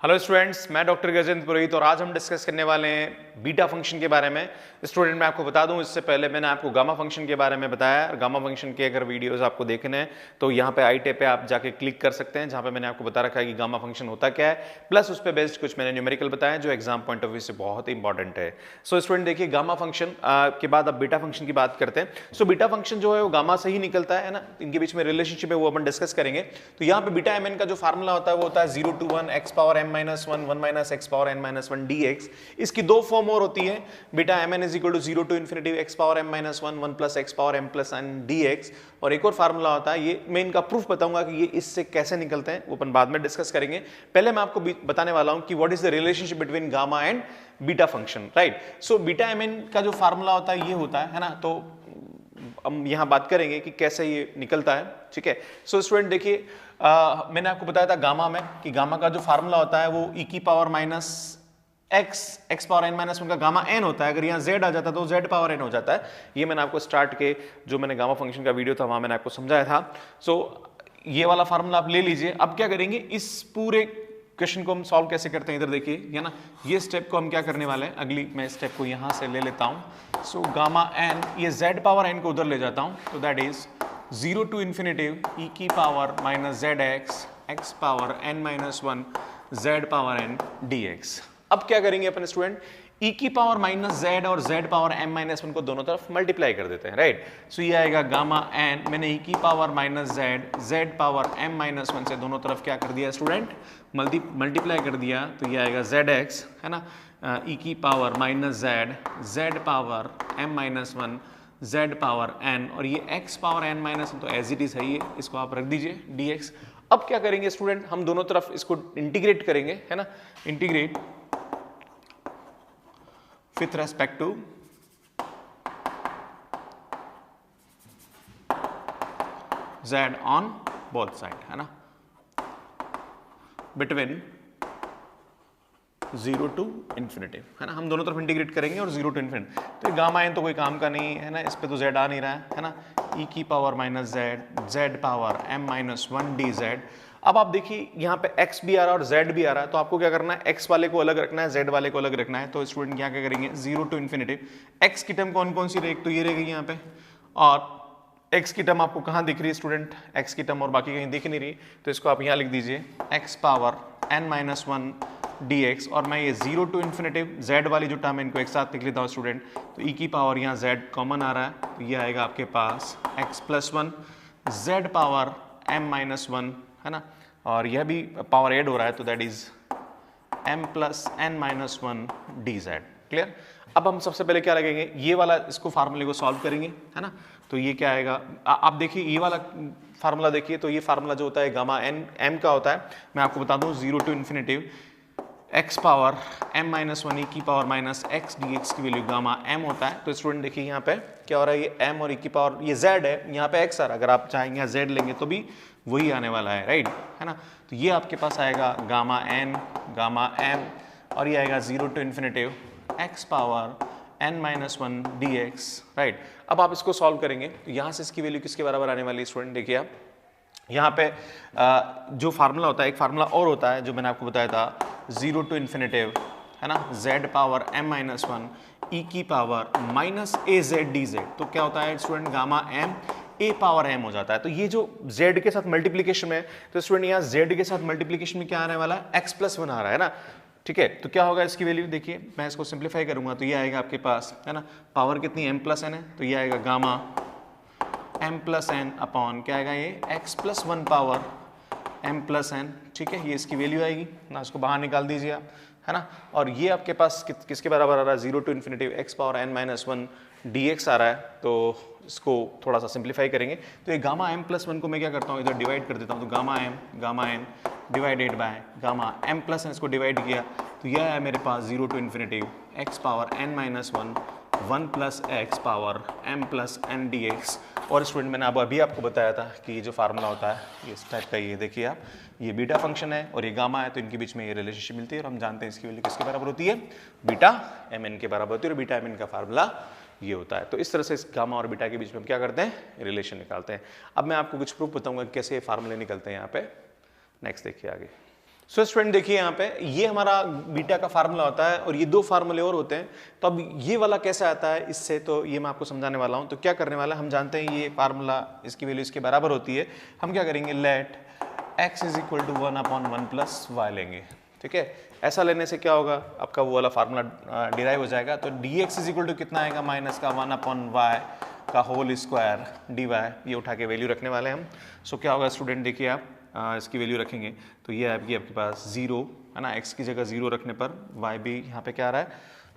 Hello students, मैं doctor Gajendra पुरोहित और आज हम डिस्कस करने वाले हैं बीटा फंक्शन के बारे में। स्टूडेंट मैं आपको बता दूं, इससे पहले मैंने आपको गामा फंक्शन के बारे में बताया। गामा फंक्शन के अगर वीडियोस आपको देखने हैं तो यहाँ पे आई टेप पे आप जाके क्लिक कर सकते हैं, जहाँ पे मैंने आपको बता रखा है कि गामा फंक्शन होता क्या है, प्लस उस पर बेस्ड कुछ मैंने न्यूमेरिकल बताया जो एग्जाम पॉइंट ऑफ व्यू से बहुत ही इंपॉर्टेंट है। सो स्टूडेंट देखिए, गामा फंक्शन के बाद अब बीटा फंक्शन की बात करते हैं। सो बीटा फंक्शन जो है वो गामा से ही निकलता है ना, इनके बीच में रिलेशनशिप है वो अपन डिस्कस करेंगे। तो यहाँ पे बीटा mn का जो फार्मूला होता है वो होता है 0 to 1 x power m minus 1 1 minus x power n minus 1 dx। इसकी दो फॉर्म और होती है, beta mn is equal to 0 to infinity x power m minus 1 1 plus x power m plus n dx। और एक और फार्मूला होता है, ये मैं इनका प्रूफ बताऊंगा कि ये इससे कैसे निकलते हैं, वो अपन बाद में डिस्कस करेंगे। पहले मैं आपको बताने वाला हूं कि what is the relationship between gamma and beta function, right. So beta mn का जो फार्मूला होता है ये होता है ना, तो हम यहां बात करेंगे कि कैसे ये निकलता है, ठीक है। सो स्टूडेंट देखिए, मैंने आपको बताया था गामा में कि गामा का जो फार्मूला होता है वो e की power minus x power n minus 1 का गामा n होता है। अगर यहाँ z आ जाता तो z पावर n हो जाता है। ये मैंने आपको स्टार्ट के जो मैंने गामा फंक्शन का वीडियो था वहां मैंने आपको समझाया था। सो ये वाला फार्मूला आप ले लीजिए। अब क्या करेंगे, इस पूरे क्वेश्चन को हम सॉल्व कैसे करते हैं इधर देखिए, है ना। ये स्टेप को हम क्या करने वाले हैं, अगली मैं स्टेप को यहां से ले लेता हूं। सो गामा n, ये z पावर n को उधर ले जाता हूं, तो that is 0 to infinitive e की power minus zx x power n minus 1 z power n dx। अब क्या करेंगे अपन स्टूडेंट, e की पावर माइनस z और z पावर m माइनस 1 को दोनों तरफ मल्टीप्लाई कर देते हैं, राइट। सो ये आएगा गामा n, मैंने e की power minus z power m minus 1 से दोनों तरफ क्या कर दिया स्टूडेंट, मल्टीप्लाई कर दिया, तो ये आएगा zx, है ना, e की power minus z power m minus 1 z power n, और ये x पावर n माइनस 1 तो एज इट इज है, ये इसको आप रख दीजिए dx। अब क्या करेंगे स्टूडेंट, हम दोनों तरफ इसको इंटीग्रेट करेंगे, है ना, integrate with respect to z on both side, है ना, बिटवीन 0 टू इन्फिनिटी, है ना। हम दोनों तरफ इंटीग्रेट करेंगे और 0 टू इन्फिनिटी। तो ये गामा n तो कोई काम का नहीं है ना, इस पे तो z आ नहीं रहा है ना, e की power minus z power m minus 1 dz। अब आप देखिए यहाँ पे x भी आ रहा है और z भी आ रहा है, तो आपको क्या करना है, x वाले को अलग रखना है, z वाले को अलग रखना है। तो स्टूडेंट क्या करेंगे, 0 टू इन्फिनिटी, x की टर्म कौन कौन सी रहेगी, तो ये रहेगी यहाँ पे, और x की टर्म आपको कहाँ दिख रही है स्टूडेंट, x की टर्म और बाकी कहीं दिख नहीं रही, तो इसको आप यहाँ लिख दीजिए x power n minus 1 dx। और मैं ये 0 टू इन्फिनिटी z वाली जो टर्म है इनको एक साथ लिख लेता हूँ स्टूडेंट, तो e की पावर यहाँ z कॉमन आ रहा है, तो ये आएगा आपके पास x plus 1 z power m minus 1, है ना, और यह भी पावर ऐड हो रहा है, तो that is m plus n minus 1 dz। Clear. अब हम सबसे पहले क्या लगेंगे, ये वाला इसको फार्मूले को सॉल्व करेंगे, है ना। तो ये क्या आएगा, आप देखिए ये वाला फार्मूला देखिए, तो ये फार्मूला जो होता है गामा n m का होता है, मैं आपको बता दूं 0 to infinity x power m minus 1 e की पावर माइनस x dx की वैल्यू गामा m होता है। तो स्टूडेंट देखिए यहाँ पे क्या हो रहा है, ये m और e की पावर, ये z है, यहाँ पे x आ रहा है, अगर आप चाहेंगे यहाँ z लेंगे तो भी वही आने वाला है, राइट, है ना। तो ये आपके पास आएगा गामा n गामा m, और ये आएगा 0 to infinity x power n minus 1 dx, right. अब आप इसको सॉल्व करेंगे तो यहाँ से इसकी वैल्यू किसके बराबर आने वाली है स्टूडेंट, देखिए आप यहाँ पे जो फार्मूला होता है, एक फार्मूला और होता है जो मैंने आपको बताया था, 0 टू इन्फिनिटिव, है ना, z power m minus 1 e की पावर माइनस az dz। तो क्या होता है student, gamma m a power m हो जाता है। तो ये जो z के साथ मल्टीप्लीकेशन में, तो स्टूडेंट यहाँ z के साथ मल्टीप्लीकेशन में क्या आने वाला है, x प्लस 1 आ रहा है ना, ठीक है। तो क्या होगा इसकी वैल्यू, देखिए मैं इसको सिंप्लीफाई करूंगा तो ये आएगा आपके पास, है ना, पावर कितनी m प्लस n है, तो ये आएगा gamma m plus N upon क्या आएगा, ये x plus 1 power m plus N, ठीक है। ये इसकी वैल्यू आएगी ना, इसको बाहर निकाल दीजिए आप, है ना। और ये आपके पास किसके बराबर आ रहा है, 0 to infinity x power n minus 1 dx आ रहा है। तो इसको थोड़ा सा सिंप्लीफाई करेंगे, तो ये गामा m प्लस 1 को मैं क्या करता हूँ, इधर डिवाइड कर देता हूँ, तो gamma m divided by gamma m plus n, इसको डिवाइड किया तो यह है मेरे पास 0 to infinity x power n minus 1 plus x power m plus n dx। और स्टूडेंट मैंने अभी आपको बताया था कि ये जो फार्मूला होता है ये इस टाइप का, ये देखिए आप, ये बीटा फंक्शन है और ये गामा है, तो इनके बीच में ये रिलेशनशिप मिलती है और हम जानते हैं इसकी वैल्यू किसके बराबर होती है, बीटा mn के बराबर होती है, और बीटा mn का फार्मूला ये होता है। तो इस तरह से इस गामा और बीटा के बीच में हम क्या करते हैं, रिलेशन निकालते हैं। अब मैं आपको कुछ प्रूफ बताऊंगा कैसे फार्मूले निकलते हैं यहाँ पे, नेक्स्ट देखिए आगे। सो स्टूडेंट देखिए यहाँ पे ये हमारा बीटा का फार्मूला होता है और ये दो फार्मूले और होते हैं। तो अब ये वाला कैसे आता है इससे, तो ये मैं आपको समझाने वाला हूँ। तो क्या करने वाला है, हम जानते हैं ये फार्मूला इसकी वैल्यू इसके बराबर होती है। हम क्या करेंगे, let x is equal to 1/1 plus Y लेंगे। ठीक है, ऐसा लेने से क्या होगा, आपका वो वाला फार्मूला डिराइव हो जाएगा। तो dx इज इक्वल टू कितना आएगा, माइनस का 1/y का होल स्क्वायर dy, ये उठा के वैल्यू रखने वाले हैं हम। सो क्या होगा स्टूडेंट, देखिए आप इसकी वैल्यू रखेंगे तो ये आपके पास 0 है ना, x की जगह 0 रखने पर y भी यहाँ पे क्या आ रहा है,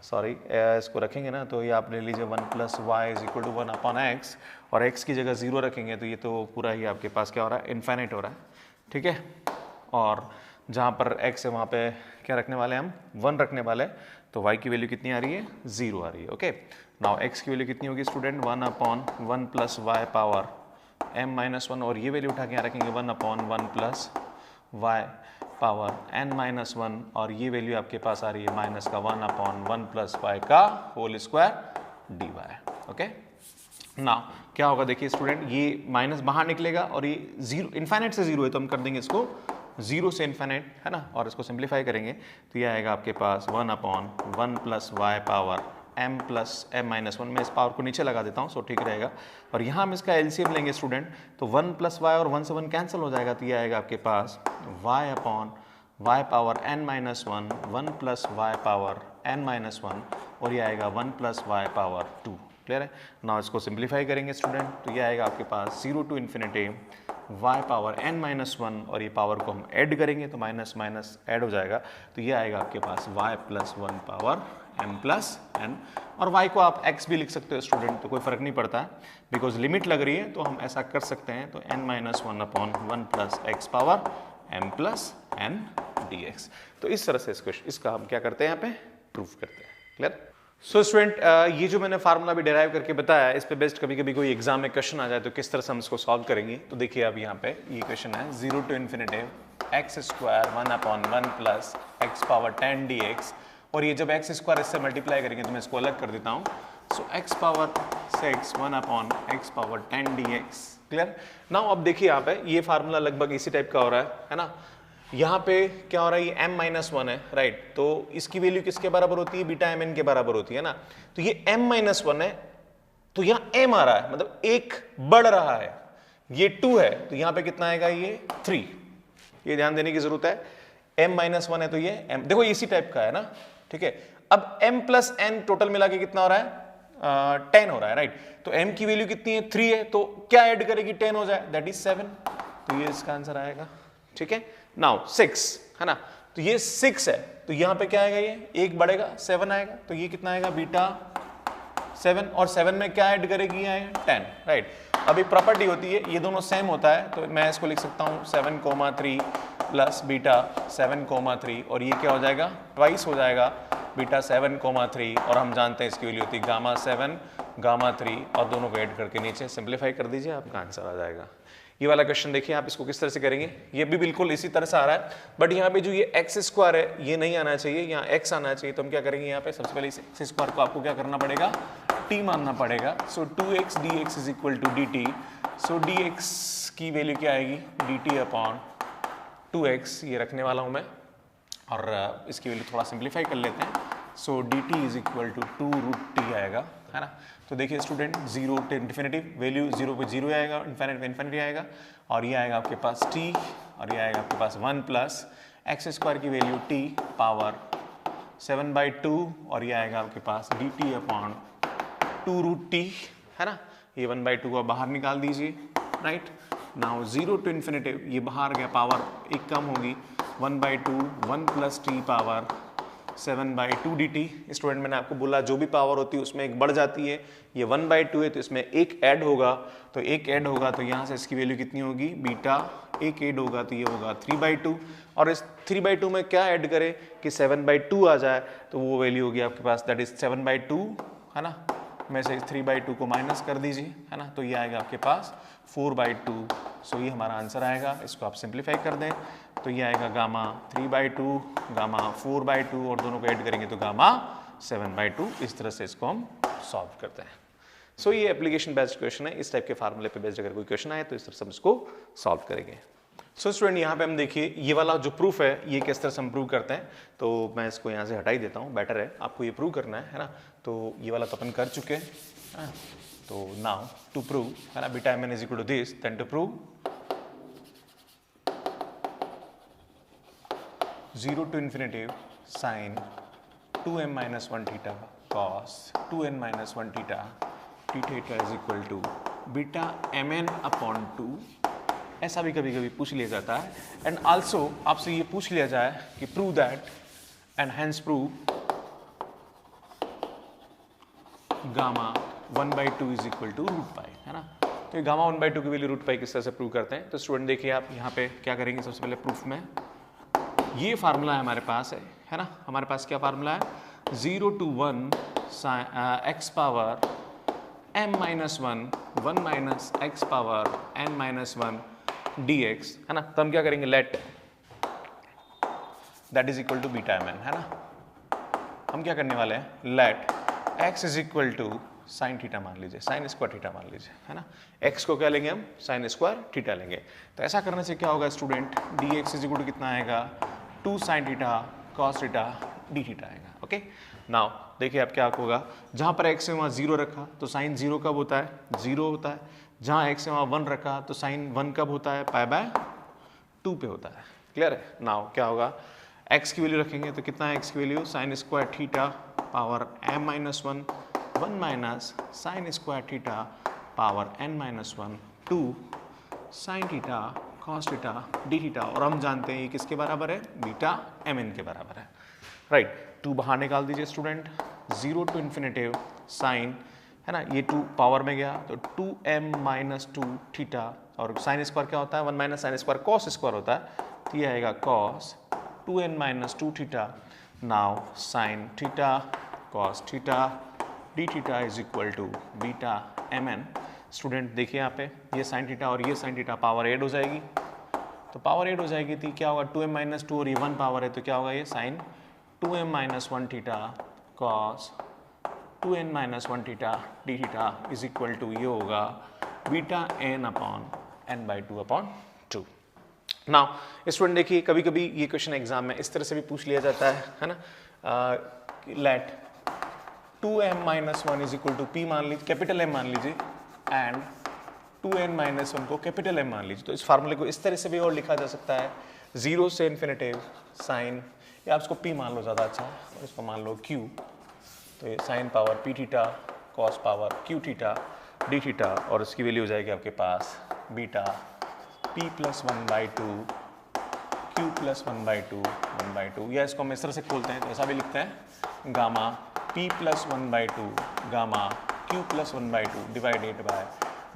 सॉरी इसको रखेंगे ना, तो ये आप ले लीजिए 1 plus Y is equal to 1/x, और x की जगह 0 रखेंगे तो ये तो पूरा ही आपके पास क्या हो रहा है, इनफाइनाइट हो रहा है। ठीक है, और जहाँ पर x है वहाँ पे क्या रखने वाले हैं हम, 1 रखने वाले हैं। तो y की वैल्यू कितनी आ रही है, 0 आ रही है। ओके, नाउ x की वैल्यू कितनी होगी student, 1/1 plus Y power m-1, और ये वैल्यू उठा के यहाँ रखेंगे 1/1 प्लस वाई पावर n-1, और ये वैल्यू आपके पास आ रही है माइनस का 1/1 प्लस वाई का होल स्क्वायर dy। ओके, ना क्या होगा देखिए स्टूडेंट, ये माइनस बाहर निकलेगा और ये 0 इनफाइनाइट से 0 है तो हम कर देंगे इसको 0 से इनफाइनाइट है ना, और इसको सिंप्लीफाई करेंगे तो ये आएगा आपके पास 1/1 plus Y power m plus m-1। मैं इस पावर को नीचे लगा देता हूँ, सो ठीक रहेगा। और यहाँ हम इसका एलसीएम लेंगे स्टूडेंट, तो 1 प्लस वाई और 1 से 1 कैंसिल हो जाएगा, तो ये आएगा आपके पास y power n-1, 1 plus Y power n-1, और ये आएगा 1 प्लस वाई पावर 2। क्लियर है ना, इसको सिंप्लीफाई करेंगे स्टूडेंट तो ये आएगा आपके पास 0 to infinity y power n-1, और ये पावर को हम ऐड करेंगे तो माइनस माइनस ऐड हो जाएगा, तो ये आएगा आपके पास y plus 1 power m plus n, और y को आप x भी लिख सकते हो स्टूडेंट, तो कोई फर्क नहीं पड़ता है बिकॉज लिमिट लग रही है तो हम ऐसा कर सकते हैं। तो n-1/1 plus x power m plus n dx। तो इस तरह से इसका हम क्या करते हैं, यहाँ पे प्रूफ करते हैं। क्लियर। सो स्टूडेंट ये जो मैंने फार्मूला भी डिराइव करके बताया, इस पे बेस्ड कभी कभी कोई एग्जाम में क्वेश्चन आ जाए तो किस तरह से हम इसको सॉल्व करेंगे। तो देखिए अब यहाँ पे ये क्वेश्चन है 0 to infinity x square 1/1 plus x power 10 dx, और ये जब x स्क्वायर इससे मल्टीप्लाई करेंगे तो मैं इसको अलग कर देता हूँ। सो x power 6 1/x power 10 dx। Clear. Now अब देखिए यहाँ पे ये फार्मूला लगभग इसी टाइप का हो रहा है ना। यहाँ पे क्या हो रहा है, ये m-1 है राइट, तो इसकी वैल्यू किसके बराबर होती है, बीटा mn के बराबर होती है ना। तो ये m-1 है तो यहाँ m आ रहा है, मतलब एक बढ़ रहा है, ये 2 है तो यहाँ पे कितना आएगा, ये 3। ये ध्यान देने की जरूरत है, m-1 है तो ये m, देखो इसी टाइप का है ना। ठीक है, अब m प्लस n टोटल मिला के कितना हो रहा है, 10 हो रहा है राइट। तो m की वैल्यू कितनी है, 3 है, तो क्या ऐड करेगी, 10 हो जाए, दैट इज 7। तो ये इसका आंसर आएगा। ठीक है, नाउ 6 है ना, तो ये 6 है तो यहाँ पे क्या आएगा, ये एक बढ़ेगा 7 आएगा, तो ये कितना आएगा, बीटा 7, और 7 में क्या ऐड करेगी, ये आएगा 10 राइट। अब एक प्रॉपर्टी होती है, ये दोनों सेम होता है तो मैं इसको लिख सकता हूँ 7,3 प्लस बीटा 7,3, और ये क्या हो जाएगा, ट्वाइस हो जाएगा बीटा 7,3, और हम जानते हैं इसकी वैल्यू होती है गामा 7 गामा 3, और दोनों को ऐड करके नीचे सिंप्लीफाई कर दीजिए, आपका आंसर आ जाएगा। ये वाला क्वेश्चन देखिए आप इसको किस तरह से करेंगे, ये भी बिल्कुल इसी तरह से आ रहा है, बट यहाँ पे जो ये एक्स स्क्वायर है ये नहीं आना चाहिए, यहाँ एक्स आना चाहिए। तो हम क्या करेंगे, यहाँ पे सबसे पहले इस एक्स स्क्वायर को आपको क्या करना पड़ेगा, टी मानना पड़ेगा। So 2x dx is equal to dt। So dx की वैल्यू क्या आएगी, dt अपॉन 2x, ये रखने वाला हूँ मैं, और इसकी वैल्यू थोड़ा सिंप्लीफाई कर लेते हैं। So dt is equal to 2√t आएगा, है ना। तो देखिए स्टूडेंट 0 टू इन्फिनिटी, वैल्यू 0 पे 0 आएगा, इन्फिनिटी पे इन्फिनिटी आएगा, और ये आएगा आपके पास t, और ये आएगा आपके पास 1 प्लस एक्स स्क्वायर की वैल्यू t पावर 7/2, और ये आएगा आपके पास dt अपॉन 2√t, है ना। ये 1/2 को बाहर निकाल दीजिए राइट। नाउ 0 टू इन्फिनिटी, ये बाहर गया, पावर एक कम होगी, 1/2 1 plus t power 7/2 dt। Student मैंने आपको बोला जो भी पावर होती है उसमें एक बढ़ जाती है, ये 1/2 है तो इसमें एक ऐड होगा, तो एक ऐड होगा तो यहाँ से इसकी वैल्यू कितनी होगी, बीटा एक ऐड होगा तो ये होगा 3/2, और इस 3/2 में क्या ऐड करें कि 7/2 आ जाए, तो वो वैल्यू होगी आपके पास दैट इज 7/2, है ना। में से 3/2 को माइनस कर दीजिए, है ना, तो ये आएगा आपके पास 4/2। सो ये हमारा आंसर आएगा, इसको आप सिंप्लीफाई कर दें तो ये आएगा गामा 3/2 गामा 4/2, और दोनों को ऐड करेंगे तो गामा 7/2। इस तरह से इसको हम सॉल्व करते हैं। सो ये एप्लीकेशन बेस्ड क्वेश्चन है, इस टाइप के फार्मूले पे बेस्ड अगर कोई क्वेश्चन आए तो इस तरह से हम इसको सॉल्व करेंगे। सो स्टूडेंट यहाँ पे हम देखिए ये वाला जो प्रूफ है ये किस तरह से हम प्रूव करते हैं, तो मैं इसको यहाँ से हटा ही देता हूँ, बेटर है, आपको ये प्रूव करना है ना। तो ये वाला तो अपन कर चुके हैं, तो नाउ टू प्रूव है ना beta M N is equal to this, then to prove 0 to infinity sin 2m minus 1 theta cos 2n minus 1 theta t theta is equal to beta mn upon 2, ऐसा भी कभी कभी पूछ लिया जाता है। एंड आल्सो आपसे ये पूछ लिया जाए कि prove that and hence prove gamma 1/2 is equal to root pi, है ना। तो ये गामा 1/2 की वैल्यू रूट पाई किस तरह से प्रूव करते हैं, तो स्टूडेंट देखिए आप यहाँ पे क्या करेंगे, सबसे पहले प्रूफ में ये फार्मूला हमारे पास है ना, हमारे पास क्या फार्मूला है 0 to 1 x power m minus 1 minus x power n minus 1 dx, है ना। तो हम क्या करेंगे, let that is equal to beta M N, है ना। हम क्या करने वाले हैं, let x is equal to sine theta मान लीजिए, साइन स्क्वायर थीटा मान लीजिए, है ना। x को क्या लेंगे हम, साइन स्क्वायर थीटा लेंगे। तो ऐसा करने से क्या होगा student, dx is equal to कितना आएगा 2 sine theta cos theta D theta आएगा। ओके, नाउ देखिए अब क्या होगा, जहाँ पर x है वहाँ 0 रखा तो साइन 0 कब होता है, 0 होता है। जहाँ x है वहाँ 1 रखा तो साइन 1 कब होता है, पाई बाय 2 पे होता है। क्लियर है। नाउ क्या होगा, x की वैल्यू रखेंगे तो कितना है x की value, sine square theta power m minus 1 minus sine square theta power n minus 1 2 sine theta cos theta D theta, और हम जानते हैं ये किसके बराबर है, बीटा एम एन के बराबर है। राइट, 2 बाहर निकाल दीजिए स्टूडेंट, 0 टू इन्फिनिटिव साइन, है ना, ये 2 पावर में गया तो 2m माइनस 2 थीटा, और साइन स्क्वायर क्या होता है 1 minus sine square cos square होता है, तो ये आएगा cos 2n minus 2 theta. Now sine theta cos theta D theta is equal to beta M N. Student देखिए यहाँ पे ये साइन थीटा और ये साइन थीटा पावर ऐड हो जाएगी, तो पावर ऐड हो जाएगी तो क्या होगा 2m माइनस 2 और ये 1 पावर है तो क्या होगा, ये sine 2m minus 1 theta cos 2n minus 1 theta D theta is equal to ये होगा beta n upon n/2 upon 2। Now student देखिए कभी कभी ये क्वेश्चन एग्जाम में इस तरह से भी पूछ लिया जाता है ना, let 2m minus 1 is equal to p मान लीजिए, कैपिटल M मान लीजिए, एंड 2n माइनस 1 को कैपिटल M मान लीजिए। तो इस फार्मूले को इस तरह से भी और लिखा जा सकता है, 0 से इन्फिनिटिव साइन, या आप इसको p मान लो ज़्यादा अच्छा, और इसको मान लो q, तो ये sine power p theta cos power q theta D theta, और इसकी वैल्यू हो जाएगी आपके पास beta p plus 1/2 q plus 1/2 या इसको हम इस तरह से खोलते हैं तो ऐसा भी लिखते हैं gamma p plus 1/2 gamma q plus 1/2 divided by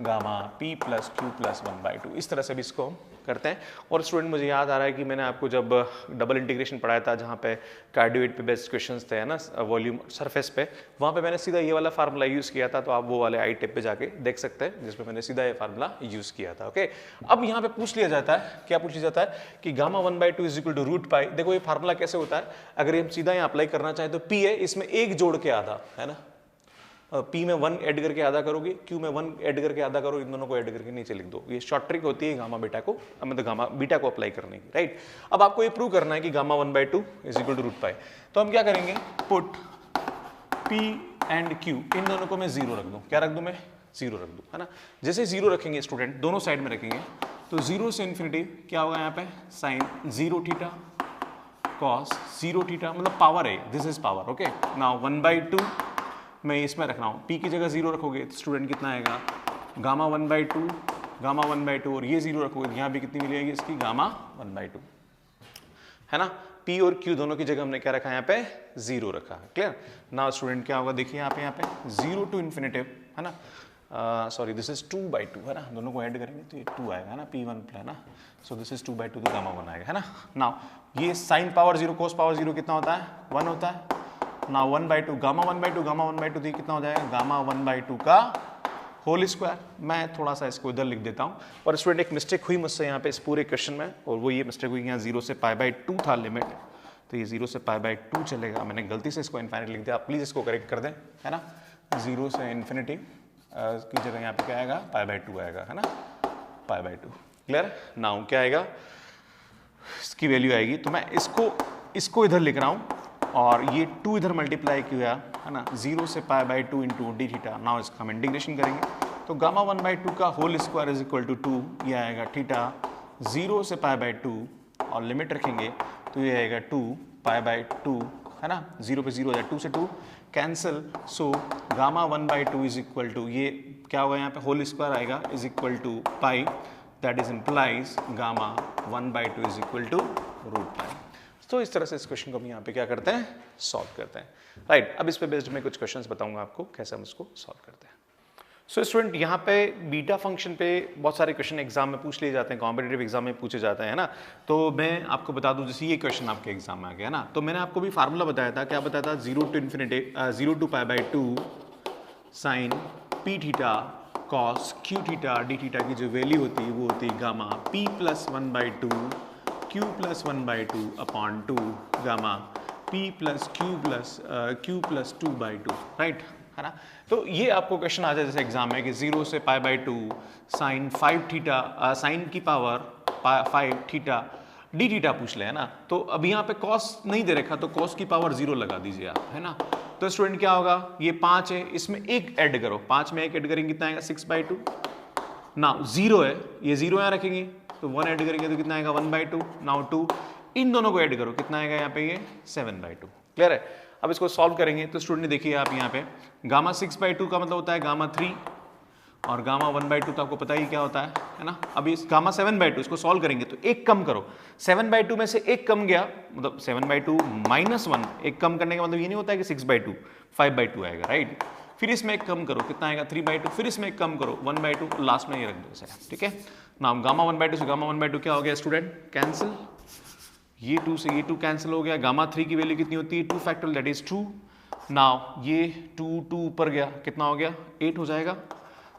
gamma p plus q plus 1/2, इस तरह से भी इसको करते हैं। और स्टूडेंट मुझे याद आ रहा है कि मैंने आपको जब डबल इंटीग्रेशन पढ़ाया था जहाँ पे कार्डियोइड पे बेस्ड क्वेश्चंस थे, है ना, वॉल्यूम सरफेस पे, वहाँ पे मैंने सीधा ये वाला फार्मूला यूज़ किया था, तो आप वो वाले आई टेप पे जाके देख सकते हैं जिसमें मैंने सीधा ये फार्मूला यूज़ किया था। ओके, अब यहाँ पे पूछ लिया जाता है, क्या पूछ लिया जाता है कि gamma 1/2 is equal to root pi. देखो ये फार्मूला कैसे होता है, अगर हम सीधा यहाँ अप्लाई करना चाहें तो p है, इसमें 1 जोड़ के आधा, है ना, P में 1 ऐड करके आधा करोगे, Q में 1 ऐड करके आधा करो, इन दोनों को ऐड करके नीचे लिख दो। ये शॉर्ट ट्रिक होती है गामा बीटा को, मतलब गामा बीटा को अप्लाई करने की। राइट, अब आपको ये प्रूव करना है कि gamma 1/2 is equal to root pi, तो हम क्या करेंगे, पुट P एंड Q, इन दोनों को मैं 0 रख दूं, क्या रख दूं मैं, 0 रख दूं, है ना। जैसे 0 रखेंगे स्टूडेंट, दोनों साइड में रखेंगे, तो 0 से इन्फिनिटी क्या होगा यहाँ पे, साइन 0 थीटा कॉस 0 थीटा, मतलब पावर है, this is power. Okay, now 1/2 मैं इसमें रख रहा हूँ, p की जगह 0 रखोगे तो स्टूडेंट कितना आएगा, गामा 1/2 और ये 0 रखोगे यहाँ भी कितनी मिलेगी इसकी, गामा 1/2, है ना। p और q दोनों की जगह हमने क्या रखा है, यहाँ पे 0 रखा। क्लियर। नाउ स्टूडेंट क्या होगा, देखिए यहाँ पे 0 टू इन्फिनिटिव, है ना, सॉरी दिस इज 2/2, है ना, दोनों को ऐड करेंगे तो ये 2 आएगा, है ना, p1 है ना, सो दिस इज 2/2 तो गामा 1 आएगा, है ना। नाउ ये साइन पावर 0 कोस पावर 0 कितना होता है, 1 होता है। ना 1/2 गामा 1/2 तो कितना हो जाएगा, गामा 1/2 का होल स्क्वायर। मैं थोड़ा सा इसको इधर लिख देता हूँ, और स्टूडेंट एक मिस्टेक हुई मुझसे यहाँ पे इस पूरे क्वेश्चन में, और वो ये मिस्टेक हुई, यहाँ 0 से π/2 था लिमिट, तो ये 0 से π/2 चलेगा, मैंने गलती से इसको इन्फिनिटी लिख दिया, आप प्लीज़ इसको करेक्ट कर दें, है ना। 0 से इन्फिनिटी की जगह यहाँ पे क्या आएगा, π/2 आएगा, है ना, π/2। क्लियर? नाउ क्या आएगा, इसकी वैल्यू आएगी, तो मैं इसको इधर लिख रहा हूं और ये 2 इधर मल्टीप्लाई किया है ना, 0 से pi by 2 into D theta. Now इसका हम इंटीग्रेशन करेंगे तो गामा 1/2 का whole square is equal to 2, ये आएगा थीटा 0 से पाई बाई 2 और लिमिट रखेंगे तो ये आएगा 2 पाई बाई 2 है ना, 0 पे 0 हो जाए, 2 से 2 cancel, so gamma 1/2 is equal to, ये क्या होगा यहाँ पे होल स्क्वायर आएगा is equal to pi, that is implies gamma 1/2 is equal to root pi. तो इस तरह से इस क्वेश्चन को हम यहाँ पे क्या करते हैं, सॉल्व करते हैं, राइट। अब इस पे बेस्ड मैं कुछ क्वेश्चंस बताऊंगा आपको कैसे हम इसको सॉल्व करते हैं। सो स्टूडेंट, यहाँ पे बीटा फंक्शन पे बहुत सारे क्वेश्चन एग्जाम में पूछ लिए जाते हैं, कॉम्पिटेटिव एग्जाम में पूछे जाते हैं ना। तो मैं आपको बता दूं, जैसे ये क्वेश्चन आपके एग्जाम में आ गया ना, तो मैंने आपको भी फार्मूला बताया था, क्या बताया था, 0 to pi by 2 sine p theta cos q theta D theta की जो वैल्यू होती है वो होती है gamma p plus 1/2 q plus 1/2 upon 2 gamma p plus q plus 2/2, right, है ना। तो ये आपको क्वेश्चन आ जाए जैसे एग्जाम में कि 0 से pi by 2 sine 5 theta sine की पावर 5 थीटा डी थीटा पूछ ले, है ना। तो अब यहाँ पे कॉस नहीं दे रखा तो कॉस की पावर 0 लगा दीजिए आप, है ना। तो स्टूडेंट क्या होगा, ये 5 है, इसमें एक ऐड करो, 5 में एक ऐड करेंगे कितना आएगा 6/2 ना, 0 है, ये 0 यहाँ रखेंगे तो 1 ऐड करेंगे तो कितना आएगा 1/2, नाउ 2, इन दोनों को ऐड करो कितना आएगा यहाँ पे ये 7/2, क्लियर है। अब इसको सॉल्व करेंगे तो स्टूडेंट देखिए आप यहाँ पे गामा 6/2 का मतलब होता है गामा 3 और गामा 1/2 तो आपको पता ही क्या होता है ना। अभी इस गामा 7/2 इसको सॉल्व करेंगे तो एक कम करो, 7/2 में से एक कम गया मतलब 7/2 माइनस 1, एक कम करने का मतलब ये नहीं होता है कि 6/2 5/2 आएगा, राइट। फिर इसमें एक कम करो कितना आएगा 3/2, फिर इसमें एक कम करो 1/2, लास्ट में ये रख दो इसे, ठीक है। नाउ गामा 1/2 से गामा 1/2 क्या हो गया स्टूडेंट, कैंसिल, ये 2 से ये 2 कैंसिल हो गया, गामा 3 की वैल्यू कितनी होती है 2 फैक्टोरियल दैट इज 2, नाउ ये 2 ऊपर गया कितना हो गया 8 हो जाएगा,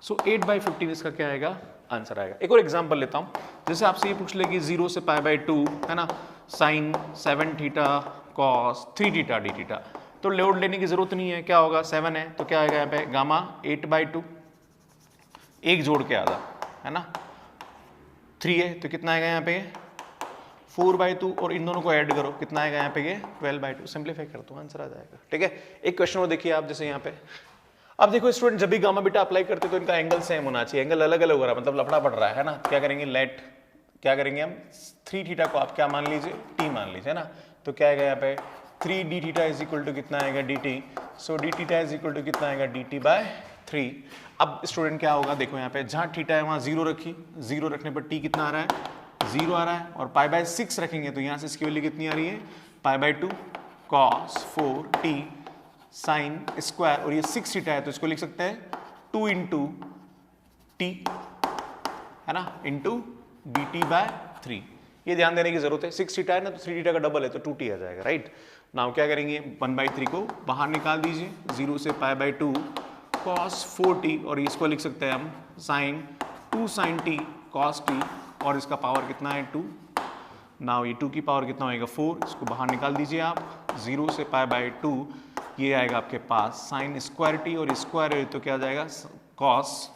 सो 8/15 इसका क्या आएगा आंसर आएगा। एक और एग्जांपल लेता हूं, जैसे आपसे ये पूछ ले कि 0 से पाई बाई 2 है ना, sine 7 theta cos 3 theta D theta, तो लोड लेने की जरूरत नहीं है, क्या होगा 7 है तो क्या आएगा यहाँ पे गामा 8/2, एक जोड़ के आधा है ना, 3 है तो कितना आएगा यहाँ पे 4/2 और इन दोनों को ऐड करो कितना आएगा यहाँ पे ये 12/2, सिंप्लीफाई कर दो आंसर आ जाएगा, ठीक है। एक क्वेश्चन और देखिए आप, जैसे यहाँ पे अब देखो स्टूडेंट जब भी गामा बीटा अप्लाई करते तो इनका एंगल सेम होना चाहिए, एंगल अलग अलग हो रहा है मतलब लफड़ा पड़ रहा है ना। क्या करेंगे लेट, क्या करेंगे हम 3 थीटा को आप क्या मान लीजिए t मान लीजिए ना, तो क्या आएगा यहाँ पे 3 d theta is equal to कितना आएगा dt, so d theta is equal to कितना आएगा dt/3। अब स्टूडेंट क्या होगा, देखो यहाँ पे जहाँ थीटा है वहाँ 0 रखी, 0 रखने पर t कितना आ रहा है 0 आ रहा है, और पाई/6 रखेंगे तो यहाँ से इसकी वैल्यू कितनी आ रही है पाई/2 cos 4t साइन स्क्वायर, और ये 6 थीटा है तो इसको लिख सकते हैं 2 इंटू टी है ना इंटू dt/3। ये ध्यान देने की जरूरत है, 6 थीटा है ना तो 3 थीटा का डबल है तो 2t आ जाएगा, राइट। नाउ क्या करेंगे 1/3 को बाहर निकाल दीजिए, 0 से पाई/2 cos 4t, और इसको लिख सकते हैं हम sine 2 sine t cos t, और इसका पावर कितना है 2, नाउ ये 2 की पावर कितना होएगा 4, इसको बाहर निकाल दीजिए आप, 0 से पाई/2 ये आएगा आपके पास साइन स्क्वायर टी, और स्क्वायर है तो क्या आ जाएगा कॉस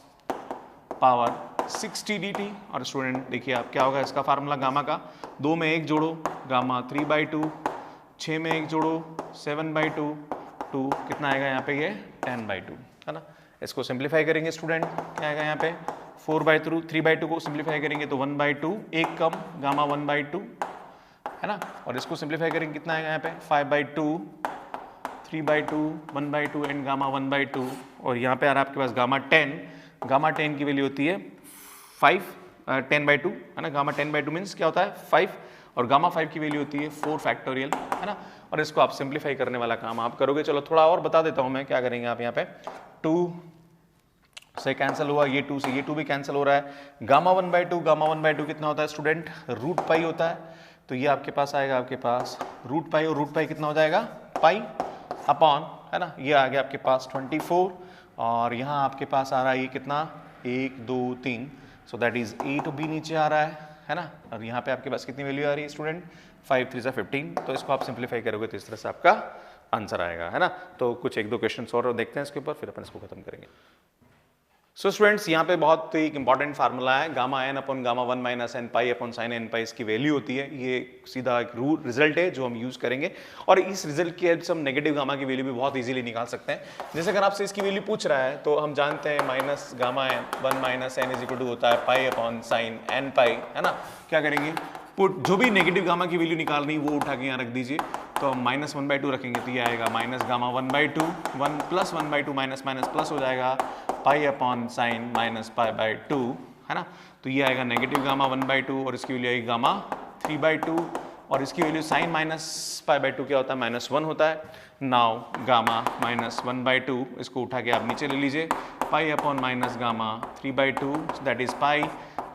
पावर 6t dt। और स्टूडेंट देखिए आप क्या होगा इसका फार्मूला गामा का, 2 में 1 जोड़ो गामा 3/2, 6 में 1 जोड़ो 7/2, 2 कितना आएगा यहाँ पे ये 10/2 है ना। इसको सिंप्लीफाई करेंगे स्टूडेंट क्या आएगा यहाँ पे 4/2, 3/2 को सिंप्लीफाई करेंगे तो 1/2, एक कम गामा 1/2 है ना, और इसको सिंप्लीफाई करेंगे कितना आएगा यहाँ पे 5/2, 3/2, 1/2 एंड गामा 1/2, और यहाँ पे आ रहा है आपके पास गामा 10 की वैल्यू होती है 10/2 है ना, गामा 10/2 मीन्स क्या होता है 5, और गामा 5 की वैल्यू होती है 4 फैक्टोरियल है ना, और इसको आप सिंप्लीफाई करने वाला काम आप करोगे। चलो थोड़ा और बता देता हूँ मैं, क्या करेंगे आप यहाँ पे 2 से कैंसिल हुआ, ये 2 से ये 2 भी कैंसिल हो रहा है, गामा 1/2 कितना होता है स्टूडेंट रूट पाई होता है, तो ये आपके पास आएगा आपके पास रूट पाई, और रूट पाई कितना हो जाएगा पाई अपॉन है ना, ये आ गया आपके पास 24, और यहाँ आपके पास आ रहा है ये कितना 1 2 3, सो दैट इज 8 भी नीचे आ रहा है ना, और यहाँ पे आपके पास कितनी वैल्यू आ रही है स्टूडेंट 5 3 15, तो इसको आप सिंप्लीफाई करोगे तो इस तरह से आपका आंसर आएगा है ना। तो कुछ 1-2 क्वेश्चन और देखते हैं इसके ऊपर, फिर अपन इसको खत्म करेंगे। सो स्टूडेंट्स यहाँ पे बहुत ही इंपॉर्टेंट फार्मूला है, gamma n upon gamma 1 minus n pi upon sine n pi इसकी वैल्यू होती है। ये सीधा एक रिजल्ट है जो हम यूज करेंगे और इस रिजल्ट की हेल्प से हम नेगेटिव गामा की वैल्यू भी बहुत इजीली निकाल सकते हैं। जैसे अगर आपसे इसकी वैल्यू पूछ रहा है तो हम जानते हैं minus gamma n 1 minus n is equal to होता है pi upon sine n pi, है ना। क्या करेंगे, पुट जो भी नेगेटिव गामा की वैल्यू निकालनी वो उठा के यहाँ रख दीजिए। तो हम माइनस 1/2 रखेंगे तो ये आएगा minus gamma 1/2, 1 plus 1/2 minus minus plus हो जाएगा पाई upon sign minus pi by 2, है ना। तो ये आएगा नेगेटिव गामा 1/2 और इसकी वैल्यू आएगी गामा 3/2 और इसकी value sine minus pi by 2 क्या होता है, -1 होता है। नाउ गामा माइनस 1/2 इसको उठा के आप नीचे ले लीजिए, pi upon minus gamma 3/2 that is pi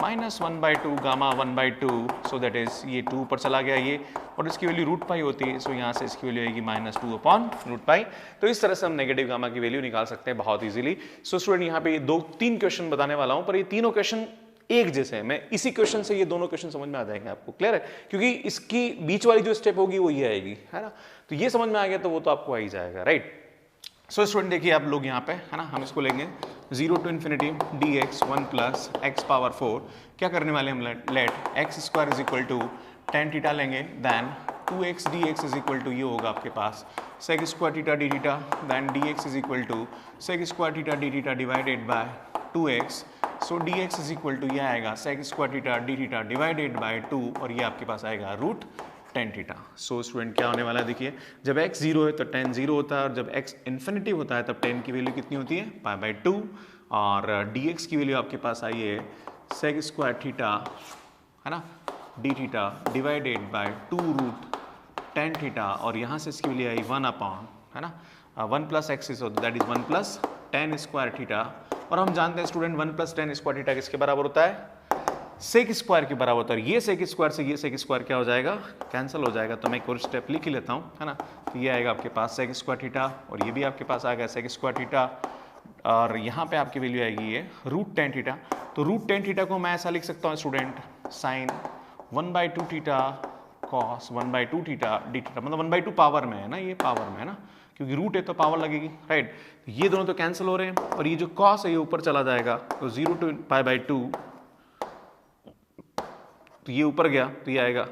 minus 1/2 gamma 1/2 so that is ये 2 ऊपर चला गया ये, और इसकी वैल्यू रूट पाई होती है। सो यहाँ से इसकी वैल्यू आएगी -2 अपॉन रूट पाई। तो इस तरह से हम नेगेटिव गामा की वैल्यू निकाल सकते हैं बहुत इजीली। सो स्टूडेंट यहाँ पे 2-3 क्वेश्चन बताने वाला हूँ, पर ये तीनों क्वेश्चन एक जैसे हैं। मैं इसी क्वेश्चन से ये दोनों क्वेश्चन समझ में आ जाएंगे आपको, क्लियर है, क्योंकि इसकी बीच वाली जो स्टेप होगी वो ये आएगी, है ना। तो ये समझ में आ गया तो वो तो आपको आ ही जाएगा, राइट। सो स्टूडेंट देखिए आप लोग यहाँ पे, है ना, हम इसको लेंगे 0 to infinity dx 1 plus x power 4। क्या करने वाले हम, let x square is equal to tan theta लेंगे, then 2x dx is equal to ये होगा आपके पास sec square theta D theta, then dx is equal to sec square theta D theta divided by 2x। So dx is equal to ये आएगा sec square theta D theta divided by 2 और ये आपके पास आएगा root ten theta. So student क्या होने वाला है, देखिए जब x 0 है तो टेन 0 होता है और जब x इन्फिनिटी होता है तब टेन की वैल्यू कितनी होती है, पाई बाई 2, और dx की वैल्यू आपके पास आई है सेक स्क्वायर थीटा, है ना, d theta divided by 2 root ten theta, और यहाँ से इसकी वैल्यू आई 1 अपॉन, है ना, 1 plus x is that is 1 plus ten square theta. और हम जानते हैं student 1 plus ten square theta किसके बराबर होता है, सेक स्क्वायर के बराबर होता है। ये सेक स्क्वायर से ये सेक स्क्वायर क्या हो जाएगा, कैंसिल हो जाएगा। तो मैं एक और स्टेप लिख ही लेता हूँ, है ना। तो ये आएगा आपके पास सेक स्क्वायर थीटा और ये भी आपके पास आ गया सेक स्क्वायर थीटा, और यहाँ पे आपकी वैल्यू आएगी ये रूट टेन थीटा। तो रूट टेन थीटा को मैं ऐसा लिख सकता हूँ student, sine 1/2 theta cos 1/2 theta D theta, मतलब 1/2 पावर में है ना, ये पावर में है ना, क्योंकि रूट है तो पावर लगेगी, राइट। ये दोनों तो कैंसिल हो रहे हैं और ये जो कॉस है ये ऊपर चला जाएगा, तो 0 to पाई बाई 2, तो ये ऊपर गया तो ये आएगा,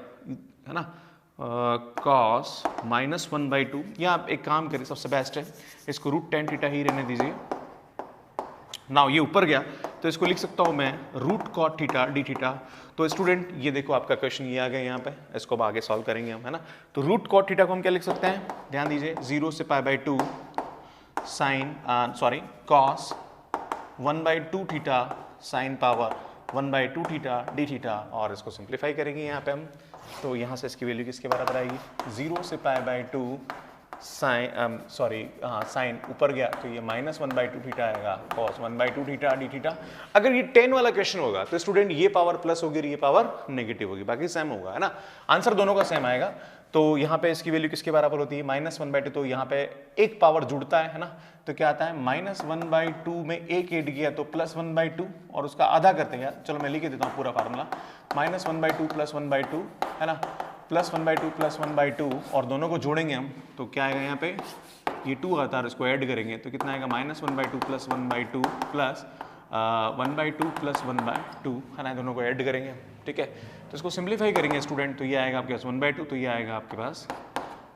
है ना, कॉस माइनस 1/2, या आप एक काम करें सबसे बेस्ट है इसको रूट टेन थीटा ही रहने दीजिए। नाउ ये ऊपर गया तो इसको लिख सकता हूं मैं root cot theta D theta. तो स्टूडेंट ये देखो आपका क्वेश्चन ये आ गया यहाँ पे, इसको अब आगे सॉल्व करेंगे हम, है ना। तो रूट कॉट थीटा को हम क्या लिख सकते हैं, ध्यान दीजिए 0 से pi by 2 sine cos 1/2 theta sine power 1/2 theta D theta, और इसको सिंप्लीफाई करेंगे यहाँ पे हम। तो यहाँ से इसकी वैल्यू किसके बराबर आएगी, 0 से पाई बाई 2 साइन साइन ऊपर गया तो ये -1/2 थीटा आएगा, कॉस 1/2 थीटा डी थीटा। अगर ये 10 वाला क्वेश्चन होगा तो स्टूडेंट ये पावर प्लस होगी और ये पावर नेगेटिव होगी, बाकी सेम होगा, है ना, आंसर दोनों का सेम आएगा। तो यहाँ पे इसकी वैल्यू किसके बराबर होती है, -1/2, तो यहाँ पे एक पावर जुड़ता है ना, तो क्या आता है -1/2 में एक ऐड किया तो +1/2 और उसका आधा करते हैं यार, चलो मैं लिख देता हूँ पूरा फार्मूला, -1/2 + 1/2, है ना, +1/2 + 1/2, और दोनों को जोड़ेंगे हम तो क्या आएगा, यहाँ पे ये 2 आता है, इसको ऐड करेंगे तो कितना आएगा, -1/2 + 1/2 प्लस 1/2 + 1/2, है ना, दोनों को ऐड करेंगे, ठीक है। तो इसको सिंप्लीफाई करेंगे स्टूडेंट, तो ये आएगा आपके पास 1/2, तो ये आएगा आपके पास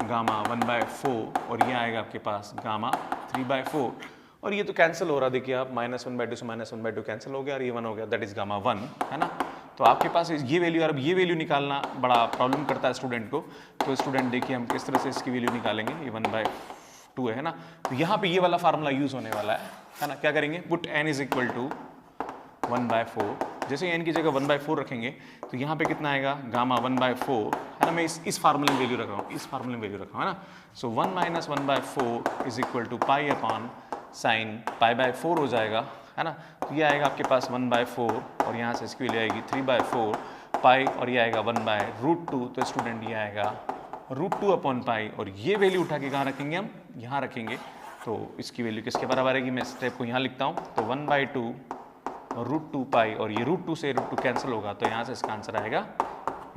गामा 1/4 और ये आएगा आपके पास गामा 3/4, और ये तो कैंसिल हो रहा, देखिए आप -1/2 से -1/2 कैंसिल हो गया और ये 1 हो गया, दैट इज गामा 1, है ना। तो आपके पास ये वैल्यू, और अब ये वैल्यू निकालना बड़ा प्रॉब्लम करता है स्टूडेंट को। तो स्टूडेंट देखिए हम किस तरह से इसकी वैल्यू निकालेंगे, ये 1/2 है ना, तो यहाँ पे ये वाला फार्मूला यूज होने वाला है ना। क्या करेंगे, put n is equal to 1/4, जैसे n की जगह 1/4 रखेंगे तो यहाँ पे कितना आएगा, गामा 1/4, है ना। मैं इस फार्मूले में वैल्यू रख रहा हूँ, इस फार्मूले में वैल्यू रख रहा हूँ, है ना। So 1 - 1/4 is equal to pi upon sine pi by 4 हो जाएगा, है ना। तो ये आएगा आपके पास 1/4 और यहाँ से इसकी वैल्यू आएगी 3/4 पाई, और ये आएगा 1/√2, तो स्टूडेंट ये आएगा √2 अपॉन पाई, और ये वैल्यू उठा के कहाँ रखेंगे हम, यहाँ रखेंगे। तो इसकी वैल्यू किसके बराबर आएगी, मैं स्टेप को यहाँ लिखता हूँ, तो 1/2 √2 पाई, और ये √2 से √2 कैंसिल होगा तो यहाँ से इसका आंसर आएगा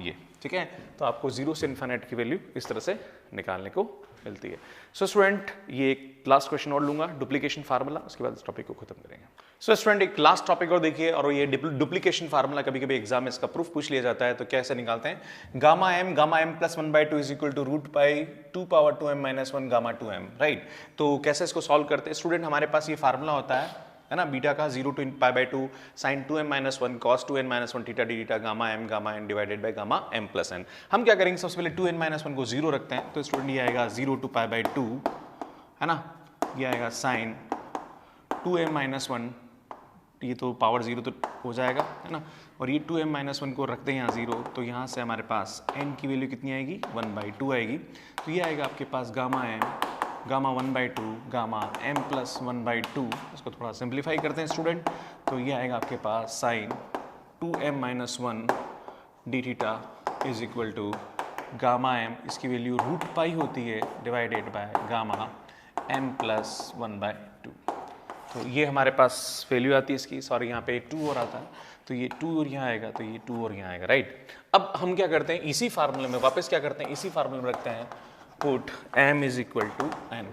ये, ठीक है। तो आपको 0 से इन्फिनिटी की वैल्यू इस तरह से निकालने को मिलती है। सो स्टूडेंट ये एक लास्ट क्वेश्चन और लूंगा, डुप्लीकेशन फार्मूला, उसके बाद इस टॉपिक को खत्म करेंगे। सो स्टूडेंट एक लास्ट टॉपिक और देखिए, और ये डुप्लीकेशन फार्मूला कभी कभी एग्जाम में इसका प्रूफ पूछ लिया जाता है, तो कैसे निकालते हैं। Gamma m plus 1/2 is equal to root pi 2 power 2m minus 1 gamma 2m, right. तो कैसे इसको सॉल्व करते हैं स्टूडेंट, हमारे पास ये फार्मूला होता है ना, बीटा का 0 to π/2 sin 2m minus 1 cos 2n minus 1 theta D theta gamma n divided by gamma m plus n। हम क्या करेंगे, सबसे पहले 2n माइनस 1 को 0 रखते हैं, तो स्टूडेंट ये आएगा 0 to π/2 है ना, ये आएगा sin 2m माइनस 1, ये तो पावर 0 तो हो जाएगा है ना, और ये 2m माइनस 1 को रखते हैं यहाँ 0, तो यहाँ से हमारे पास n की वैल्यू कितनी आएगी 1/2 आएगी। तो ये आएगा आपके पास gamma m gamma 1/2 gamma m plus 1/2, इसको थोड़ा सिंप्लीफाई करते हैं स्टूडेंट, तो ये आएगा आपके पास sine 2m minus 1 d theta is equal to gamma m, इसकी वैल्यू रूट पाई होती है divided by gamma m plus 1/2। तो ये हमारे पास वैल्यू आती है इसकी, सॉरी यहाँ पे 2 और आता है, तो ये 2 और यहाँ आएगा, तो ये 2 और यहाँ आएगा, राइट। अब हम क्या करते हैं, इसी फार्मूले में वापस क्या करते हैं, इसी फार्मूले में रखते हैं put m is equal to n।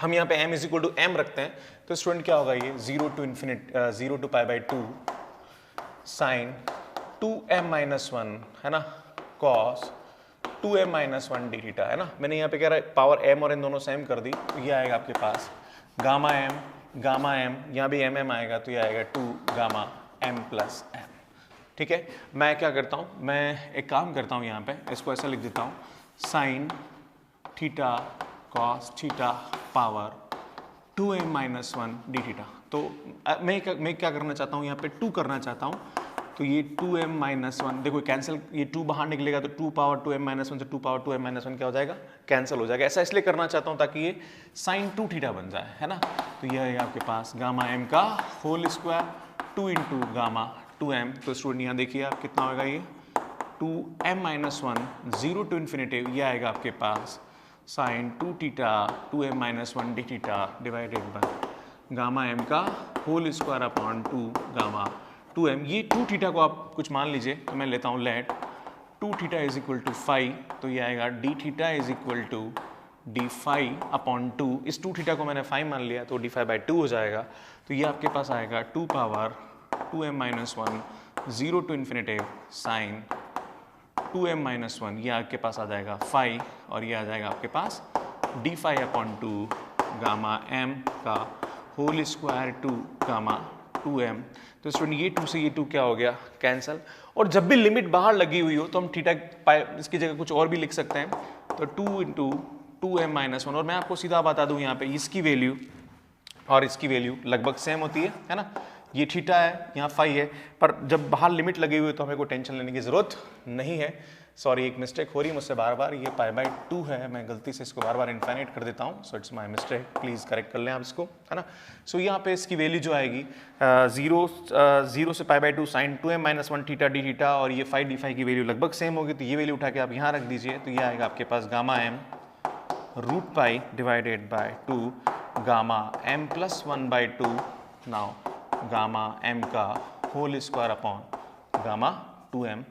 हम यहाँ पे m is equal to m रखते हैं, तो स्टूडेंट क्या होगा, ये 0 to π/2 साइन 2m माइनस 1 है ना cos 2m minus 1 d theta है ना। मैंने यहाँ पे कह रहा है पावर m और n दोनों सेम कर दी, तो ये आएगा आपके पास गामा m, यहाँ भी m आएगा, तो ये आएगा 2 गामा m प्लस m, ठीक है। मैं क्या करता हूँ, मैं एक काम करता हूँ, यहाँ पे इसको ऐसा लिख देता हूँ sign theta cos theta power 2m minus 1 d theta. तो मैं क्या करना चाहता हूँ, यहाँ पे 2 करना चाहता हूँ, तो ये 2m माइनस 1, देखो कैंसिल, ये 2 बाहर निकलेगा तो 2 पावर 2m माइनस 1 से 2 पावर 2m माइनस 1 क्या हो जाएगा, कैंसिल हो जाएगा। ऐसा इसलिए करना चाहता हूँ ताकि ये साइन 2 थीटा बन जाए है ना। तो ये आएगा आपके पास गामा m का whole square 2 into gamma 2m। तो स्टूडेंट यहाँ देखिए आप कितना होगा, ये 2m माइनस 1 0 to इन्फिनिटी, ये आएगा आपके पास sine 2 theta 2m minus 1 d theta divided by gamma m का whole square upon 2 gamma 2m। ये 2 थीटा को आप कुछ मान लीजिए, तो मैं लेता हूँ let 2 theta is equal to 5, तो ये आएगा d theta is equal to d phi upon 2। इस 2 थीटा को मैंने 5 मान लिया, तो डी फाई बाई 2 हो जाएगा। तो ये आपके पास आएगा 2 power 2m minus 1 0 to infinity sine 2m minus 1, ये आपके पास आ जाएगा 5, और ये आ जाएगा आपके पास d phi upon 2 gamma m का होल स्क्वायर 2 गामा 2m। तो स्टूडेंट ये 2 से ये 2 क्या हो गया, कैंसल। और जब भी लिमिट बाहर लगी हुई हो तो हम थीटा इसकी जगह कुछ और भी लिख सकते हैं, तो 2 इंटू 2m माइनस 1। और मैं आपको सीधा बता दूं, यहाँ पे इसकी वैल्यू और इसकी वैल्यू लगभग सेम होती है ना। ये थीटा है, यहाँ फाई है, पर जब बाहर लिमिट लगी हुई है तो हमें कोई टेंशन लेने की ज़रूरत नहीं है। सॉरी, एक मिस्टेक हो रही है मुझसे बार बार, ये π/2 है, मैं गलती से इसको बार बार इनफाइनाइट कर देता हूँ, so it's my mistake, please correct कर लें आप इसको है ना। सो यहाँ पे इसकी वैल्यू जो आएगी 0 से π/2 sine 2m minus 1 theta D theta, और ये 5 डी फाई की वैल्यू लगभग सेम होगी, तो ये वैल्यू उठा के आप यहाँ रख दीजिए, तो ये आएगा आपके पास gamma m root pi divided by 2 gamma m plus 1/2 now gamma m का whole square upon gamma 2m।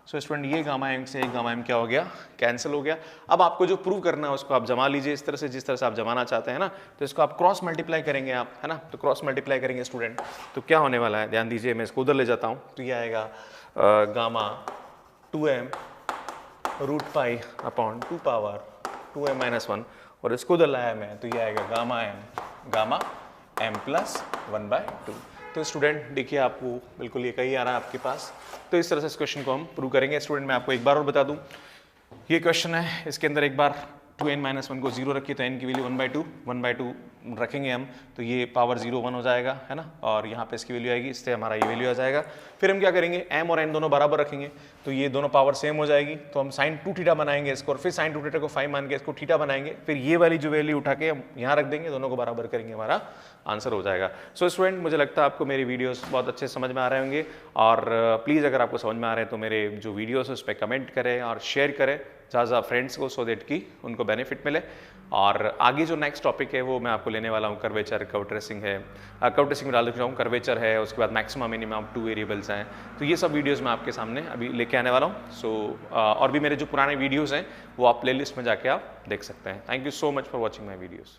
So student ये गामा m से गामा m क्या हो गया, कैंसिल हो गया। अब आपको जो प्रूव करना है उसको आप जमा लीजिए इस तरह से, जिस तरह से आप जमाना चाहते हैं ना। तो इसको आप क्रॉस मल्टीप्लाई करेंगे आप है ना, तो क्रॉस मल्टीप्लाई करेंगे स्टूडेंट, तो क्या होने वाला है, ध्यान दीजिए, मैं इसको उधर ले जाता हूँ, तो ये आएगा gamma 2m root pi upon 2 power 2m minus 1, और इसको उधर लाया मैं, तो ये आएगा गामा m प्लस 1/2। तो स्टूडेंट देखिए आपको बिल्कुल ये कहीं आ रहा है आपके पास। तो इस तरह से इस क्वेश्चन को हम प्रूव करेंगे। स्टूडेंट मैं आपको एक बार और बता दूं, ये क्वेश्चन है, इसके अंदर एक बार 2n माइनस 1 को 0 रखिए, तो n की वैल्यू 1/2 रखेंगे हम, तो ये पावर 0 1 हो जाएगा है ना, और यहाँ पे इसकी वैल्यू आएगी, इससे हमारा ये वैल्यू आ जाएगा। फिर हम क्या करेंगे, m और n दोनों बराबर रखेंगे, तो ये दोनों पावर सेम हो जाएगी, तो हम साइन 2 थीटा बनाएंगे इसको, और फिर साइन 2 थीटा को 5 मान के इसको थीटा बनाएंगे, फिर ये वाली जो वैल्यू उठा के हम यहाँ रख देंगे, दोनों को बराबर करेंगे, हमारा आंसर हो जाएगा। सो स्टूडेंट मुझे लगता है आपको मेरी वीडियोस बहुत अच्छे समझ में आ रहे होंगे, और प्लीज़ अगर आपको समझ में आ रहे हैं तो मेरे जो वीडियोस है उस पर कमेंट करें और शेयर करें ज़्यादा फ्रेंड्स को, सो देट कि उनको बेनिफिट मिले। और आगे जो नेक्स्ट टॉपिक है वो मैं आपको लेने वाला हूँ, कर्वेचर, कर्व ट्रेसिंग है, कर्व ट्रेसिंग में डाल रहा हूँ, कर्वेचर है, उसके बाद मैक्सिमम मिनिमम 2 वेरिएबल्स हैं। तो ये सब वीडियोस मैं आपके सामने अभी लेके आने वाला हूँ। सो और भी मेरे जो पुराने वीडियोस हैं वो आप प्लेलिस्ट में जाके आप देख सकते हैं। Thank you so much for watching my videos.